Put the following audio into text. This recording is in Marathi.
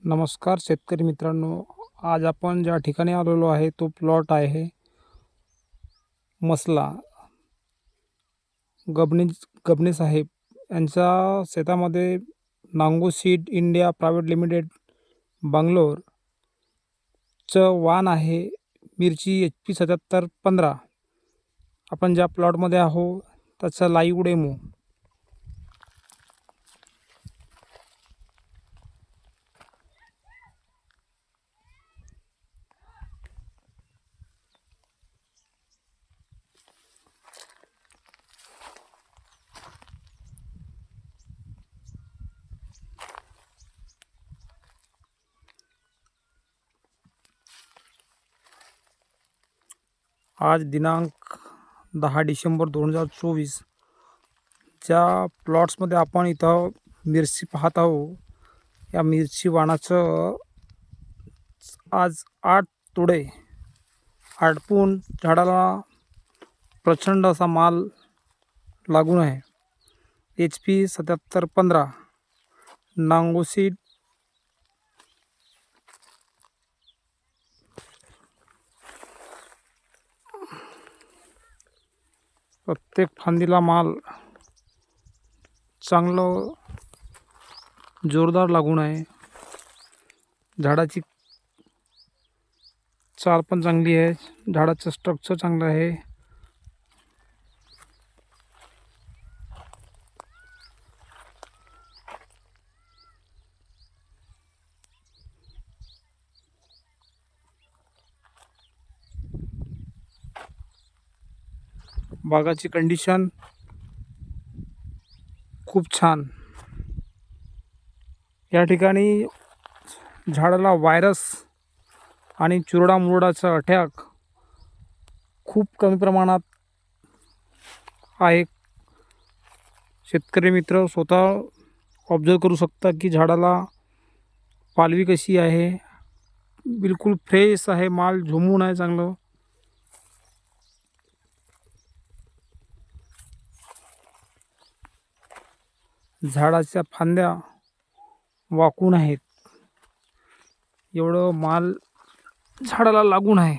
नमस्कार शेतकरी मित्रांनो. आज आपण ज्या ठिकाणी आलेलो आहे तो प्लॉट आहे मसला गबनी गबने साहेब यांच्या शेतामध्ये. नांगो seed India private limited Bangalore चं वाण आहे मिरची HP 7715. आपण ज्या प्लॉटमध्ये आहो त्याचा लाईव्ह डेमो. आज दिनांक 10 डिसेंबर 2024. ज्या प्लॉट्समध्ये आपण इथं मिरची पाहत आहोत, या मिरची वाणाचं आज 8 तोडे आटपून झाडाला प्रचंड असा माल लागून आहे. HP 7715 नांगो सीड. प्रत्येक फांदीला माल चांगलं जोरदार लागून आहे. झाडाची चाल पण चांगली आहे. झाडाचं स्ट्रक्चर चांगलं आहे. बागाची कंडिशन खूप छान. या ठिकाणी झाडाला व्हायरस आणि चुरडा मुरडाचा अटॅक खूप कमी प्रमाणात आहे. शेतकरी मित्र स्वतः ऑब्झर्व करू शकता की झाडाला पालवी कशी आहे. बिलकुल फ्रेश आहे. माल झुमून आहे चांगलं. झाडाच्या फांद्या वाकून आहेत. एवढं माल झाडाला लागून आहे.